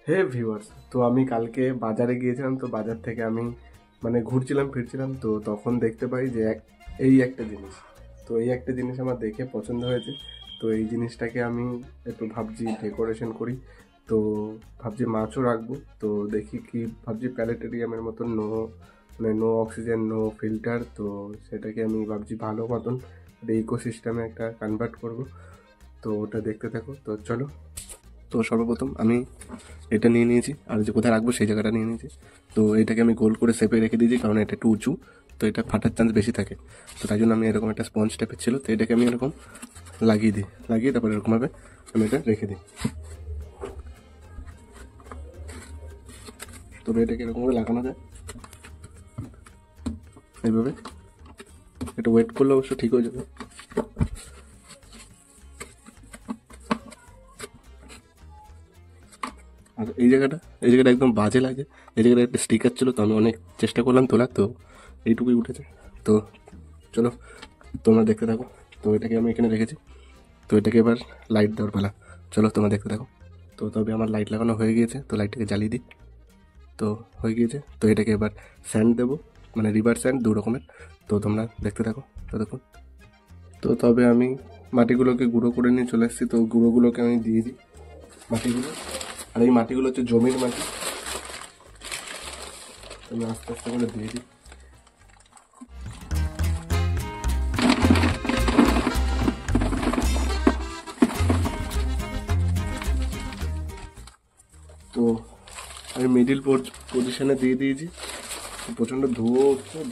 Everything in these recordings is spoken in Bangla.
হে ভিউয়ার্স, তো আমি কালকে বাজারে গিয়েছিলাম। তো বাজার থেকে আমি মানে ঘুরছিলাম ফিরছিলাম, তো তখন দেখতে পাই যে এই একটা জিনিস। তো এই একটা জিনিস আমার দেখে পছন্দ হয়েছে। তো এই জিনিসটাকে আমি একটু ভাবছি ডেকোরেশন করি। তো ভাবছি মাছও রাখবো। তো দেখি কি ভাবছি, প্ল্যানেটেরিয়ামের মতন নো অক্সিজেন নো ফিল্টার। তো সেটাকে আমি ভাবছি ভালো মতন ইকোসিস্টেমে একটা কনভার্ট করব। তো ওটা দেখতে থাকো, তো চলো। তো সর্বপ্রথম আমি এটা নিয়ে নিয়েছি, আর যে কোথায় রাখবো সেই জায়গাটা নিয়ে নিয়েছি। তো এটাকে আমি গোল করে শেপে রেখে দিয়েছি, কারণ এটা একটু উঁচু, তো এটা ফাটার চান্স বেশি থাকে। তো তাই জন্য আমি এরকম একটা স্পঞ্জ টাইপের ছিল, তো এটাকে আমি এরকম লাগিয়ে তারপর এরকমভাবে আমি এটা রেখে দিই। তবে এটাকে এরকম করে লাগানো যায় এইভাবে। এটা ওয়েট করলে অবশ্য ঠিক হয়ে যাবে। আর এই জায়গাটা একদম বাজে লাগে। এই জায়গাটা একটা স্টিকার ছিল, তো আমি অনেক চেষ্টা করলাম তোলার, তো এইটুকুই উঠেছে। তো চলো তোমরা দেখতে থাকো। তো এটাকে আমি এখানে রেখেছি। তো এটাকে এবার লাইট দেওয়ার পালা। চলো তোমরা দেখতে থাকো। তো তবে আমার লাইট লাগানো হয়ে গিয়েছে, তো লাইটটাকে জ্বালিয়ে দিই। তো হয়ে গিয়েছে, তো এটাকে এবার স্যান্ড দেবো, মানে রিভার স্যান্ড দু রকমের। তো তোমরা দেখতে থাকো ততক্ষণ। তো তবে আমি মাটিগুলোকে গুঁড়ো করে নিয়ে চলে এসেছি। তো গুঁড়োগুলোকে আমি দিয়ে দিই মাটিগুলো। আর এই মাটিগুলো হচ্ছে জমির মাটি, আমি আস্তে আস্তে করে দিয়ে দিই। তো আমি মিডিল পজিশনে দিয়ে দিয়েছি। প্রচণ্ড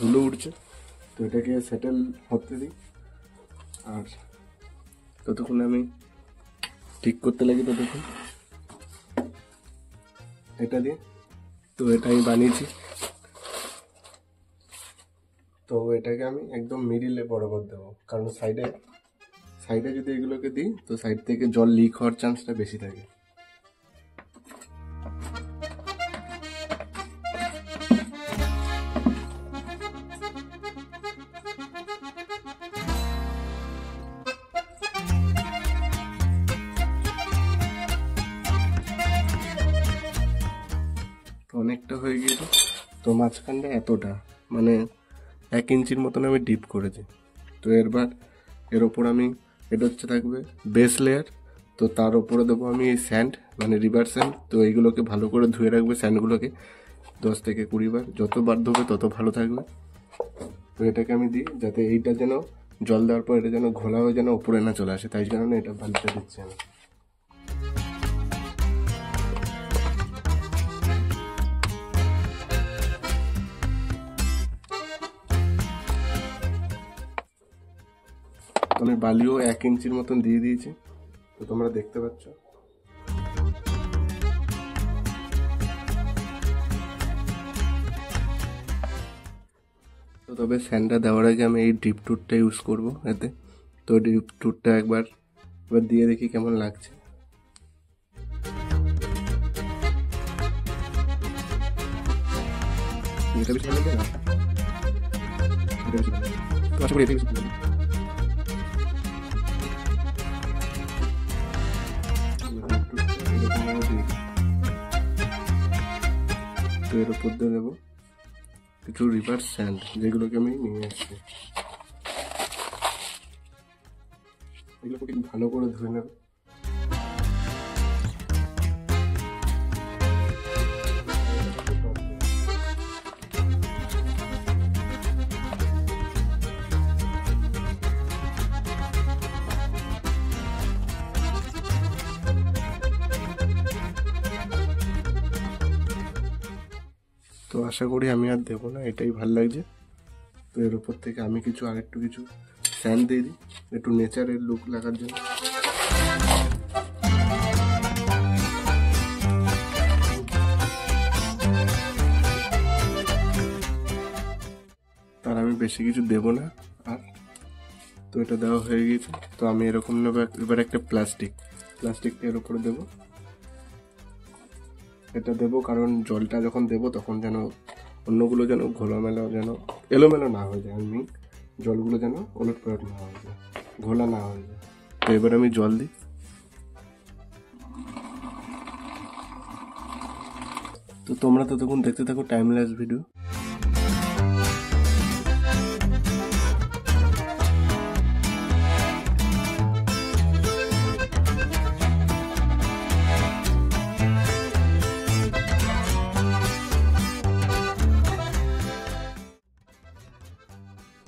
ধুলো উঠছে। তো এটাকে সেটেল হতে দিই, আর ততক্ষণে আমি ঠিক করতে লাগি ততক্ষণ এটা দিয়ে। তো এটা আমি বানিয়েছি। তো এটাকে আমি একদম মিডিলে বরাবর দেবো, কারণ সাইডে সাইডে যদি এগুলোকে দিই তো সাইড থেকে জল লিক হওয়ার চান্সটা বেশি থাকে। তো অনেকটা হয়ে গিয়েছে। তো মাঝখানটা এতটা, মানে 1 ইঞ্চির মতন আমি ডিপ করেছি। তো এর ওপর আমি, এটা হচ্ছে থাকবে বেস লেয়ার। তো তার উপরে দেবো আমি এই স্যান্ড, মানে রিভার স্যান্ড। তো এইগুলোকে ভালো করে ধুয়ে রাখবে স্যান্ডগুলোকে 10 থেকে 20 বার। যতবার ধোবে তত ভালো থাকবে। তো এটাকে আমি দিই যাতে এইটা যেন জল দেওয়ার পর এটা যেন ঘোলা হয়ে যেন উপরে না চলে আসে, তাই কারণে এটা বালিটা দিচ্ছি আমি। তো আমি বালিও 1 ইঞ্চির মতন দিয়ে দিয়েছি, তো তোমরা দেখতে পাচ্ছ। তো তবে স্যান্ডটা দেওয়ার আগে আমি এই ড্রিপ টুরটা ইউজ করব এতে। তো ড্রিপ টুরটা এবার দিয়ে দেখি কেমন লাগছে। এটা বেশি ভালো লাগে না, এটা বেশি ভালো লাগে। তো আশা করি এটাই বেশি ভালো লাগে। তো এর উপর দিয়ে দেবো কিছু রিভার স্যান্ড, যেগুলোকে আমি নিয়ে আসছি। এগুলোকে একটু ভালো করে ধুয়ে নেব। তো আশা করি আমি আর দেবো না, এটাই ভালো লাগছে। তো এর উপর থেকে আমি আরেকটু কিছু স্যান্ড দিয়ে দিই, একটু নেচারের লুক লাগার জন্য। তার আমি বেশি কিছু দেবো না আর। তো এটা দেওয়া হয়ে গিয়েছে। তো আমি এরকম নেব, এবার একটা প্লাস্টিকটা এর উপরে দেবো। এটা দেবো কারণ জলটা যখন দেবো তখন যেন অন্যগুলো যেন ঘোলামেলা, যেন এলোমেলো না হয়ে যায়। আমি জলগুলো যেন ওলটপালট না হয়ে যায়, ঘোলা না হয়ে যায়। তো এবার আমি জল দিই। তো তোমরা ততক্ষণ দেখতে থাকো টাইমলেস ভিডিও।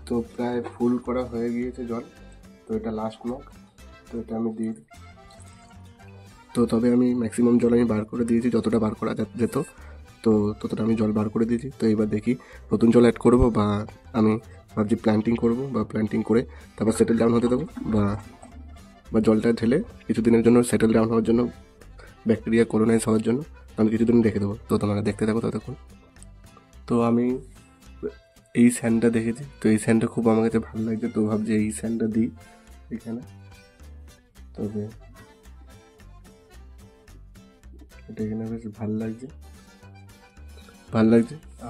তো প্রায় ফুল করা হয়ে গিয়েছে জল, তো এটা লাস্ট মগ, তো এটা আমি দিয়ে দিই। তো তবে আমি ম্যাক্সিমাম জল আমি বার করে দিয়েছি, যতটা বার করা যেত তো ততটা আমি জল বার করে দিয়েছি। তো এবার দেখি নতুন জল অ্যাড করবো, বা আমি ভাবছি প্ল্যান্টিং করবো, বা প্ল্যান্টিং করে তারপর সেটেল ডাউন হতে দেবো, বা জলটা ঢেলে কিছুদিনের জন্য সেটেল ডাউন হওয়ার জন্য, ব্যাকটেরিয়া কলোনাইজ হওয়ার জন্য আমি কিছুদিন রেখে দেবো। তো তোমরা দেখতে থাকো ততক্ষণ। তো আমি এই স্যান্ডটা দেখেছি, তো এই স্যান্ডটা খুব আমার কাছে ভালো লাগছে, তো ভাবছি এই স্যান্ডটা দিই এখানে। তবে এটা এখানে বেশ ভালো লাগছে।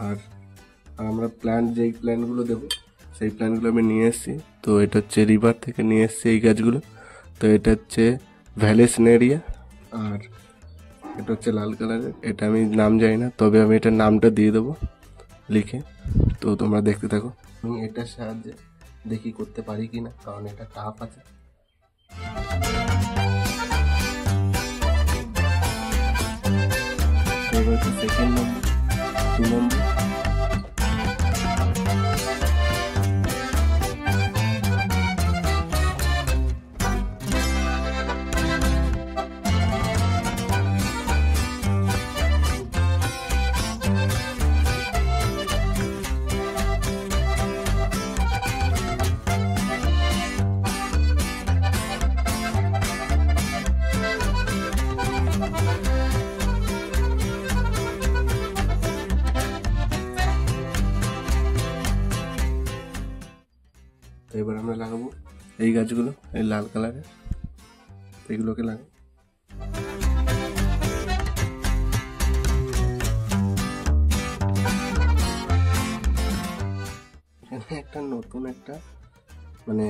আর আমরা যেই প্ল্যান্টগুলো দেবো সেই প্ল্যান্টগুলো আমি নিয়ে এসেছি। তো এটা হচ্ছে রিভার থেকে নিয়ে এসেছি এই গাছগুলো। তো এটা হচ্ছে ভ্যালেসনেরিয়া, আর এটা হচ্ছে লাল কালারের, এটা আমি নাম জানি না, তবে আমি এটার নামটা দিয়ে দেবো লিখে। তো তোমরা দেখতে থাকো, আমি এটার সাহায্যে দেখি করতে পারি কি না, কারণ এটা টাফ আছে। এবার হচ্ছে সেকেন্ড নম্বর, 2 নম্বর। তো এবার আমরা লাগাবো এই গাছগুলো, এই লাল কালারের, এগুলোকে লাগাবো। এখানে একটা নতুন একটা মানে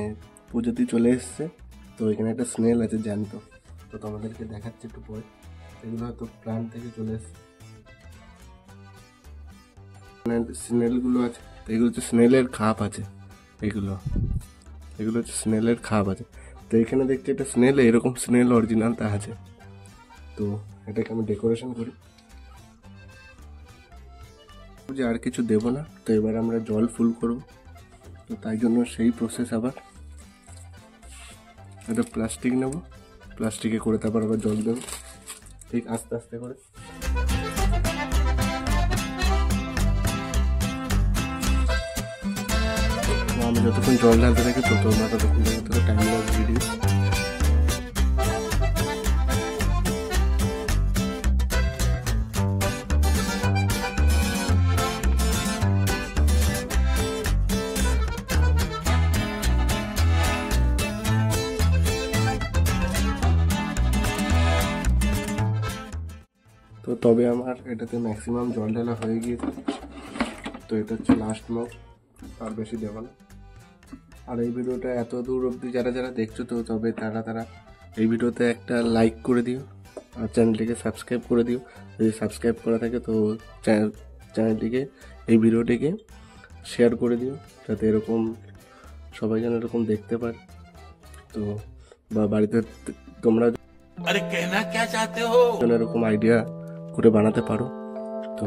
প্রজাতি চলে এসছে, তো এখানে একটা স্নেল আছে জ্যান্ত, তো তোমাদেরকে দেখাচ্ছি একটু পরে। এগুলো হয়তো প্ল্যান্ট থেকে চলে এসছে, স্নেলগুলো আছে। তো এগুলো হচ্ছে স্নেলের খাপ আছে, এগুলো হচ্ছে স্নেলের খাপ আছে। তো এখানে দেখছি একটা স্নেল, এরকম স্নেল অরিজিনালটা আছে। তো এটাকে আমি ডেকোরেশন করি, যে আর কিছু দেবো না। তো এবার আমরা জল ফুল করব, তো তাই জন্য সেই প্রসেস আবার একটা প্লাস্টিক নেব, প্লাস্টিকে করে তারপর আবার জল দেবো, ঠিক আস্তে আস্তে করে। আমি যতক্ষণ জল ঢালতে থাকি তো তোমরা ততক্ষণ দেখতে টাইম লাগবে ভিডিও। তো তবে আমার এটাতে ম্যাক্সিমাম জল ঢালা হয়ে গিয়েছে, তো এটা হচ্ছে লাস্ট মগ, আর বেশি দেবো না। আর এই ভিডিওটা এত দূর অবধি যারা দেখছো, তো তবে তারা এই ভিডিওতে একটা লাইক করে দিও, আর চ্যানেলটিকে সাবস্ক্রাইব করে দিও। যদি সাবস্ক্রাইব করা থাকে তো চ্যানেলটিকে, এই ভিডিওটিকে শেয়ার করে দিও, যাতে এরকম সবাই যেন এরকম দেখতে পারে। তো বা বাড়িতে তোমরা এরকম আইডিয়া করে বানাতে পারো। তো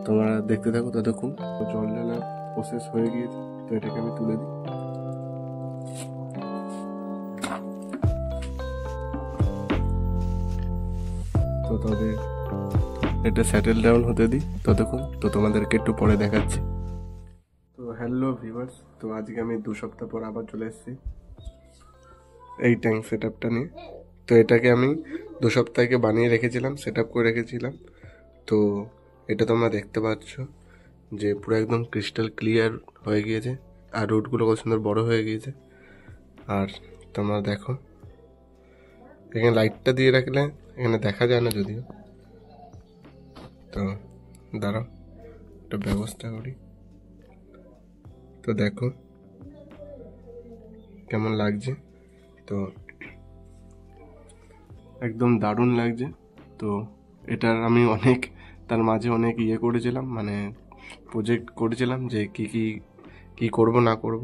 তোমরা দেখতে থাকো ততক্ষণ। জল ঢালা প্রসেস হয়ে গিয়েছে, তো এটাকে আমি তুলে দিই। তো তবে এটা সেটেল ডাউন হতে দিই ততক্ষণ, তো তোমাদেরকে একটু পরে দেখাচ্ছি। তো হ্যালো ভিউয়ার্স, তো আজকে আমি 2 সপ্তাহ পর আবার চলে এসেছি এই ট্যাঙ্ক সেট আপটা নিয়ে। তো এটাকে আমি 2 সপ্তাহ আগে বানিয়ে রেখেছিলাম, সেট আপ করে রেখেছিলাম। তো এটা তোমরা দেখতে পাচ্ছ যে পুরো একদম ক্রিস্টাল ক্লিয়ার হয়ে গিয়েছে, আর রুটগুলো কত সুন্দর বড় হয়ে গিয়েছে। আর তোমরা দেখো এখানে লাইটটা দিয়ে রাখলে এখানে দেখা যায় না যদিও, তো দাঁড়াও একটা ব্যবস্থা করি। তো দেখো কেমন লাগছে, তো একদম দারুণ লাগছে। তো এটার আমি অনেক তার মাঝে অনেক ইয়ে করেছিলাম, মানে প্রজেক্ট করেছিলাম যে কি করব না করব।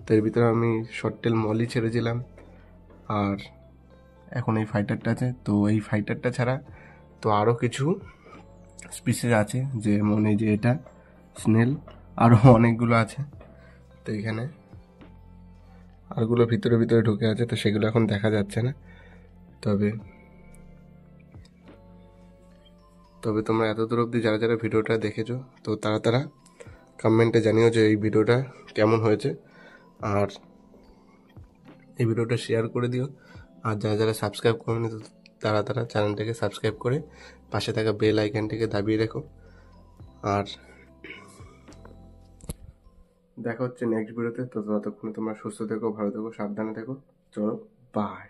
তো এর ভিতরে আমি শর্টটেল মলি ছেড়েছিলাম, আর এখন এই ফাইটারটা আছে। তো এই ফাইটারটা ছাড়া তো আরও কিছু স্পিসিস আছে, যেমন এই যে এটা স্নেল, আরও অনেকগুলো আছে। তো এখানে আরগুলো ভিতরে ভিতরে ঢুকে আছে, তো সেগুলো এখন দেখা যাচ্ছে না। তবে তবে তোমরা এত দূর অবধি যারা যারা ভিডিওটা দেখেছো, তো তারা কমেন্টে জানিও যে এই ভিডিওটা কেমন হয়েছে, আর এই ভিডিওটা শেয়ার করে দিও। আর যারা যারা সাবস্ক্রাইব করেনি, তো তারা চ্যানেলটাকে সাবস্ক্রাইব করে পাশে থাকা বেল আইকনটিকে দাবিয়ে রেখো। আর দেখা হচ্ছে নেক্সট ভিডিওতে। তো ততক্ষণে তোমরা সুস্থ থেকো, ভালো থেকো, সাবধানে থেকো। চলো, বাই।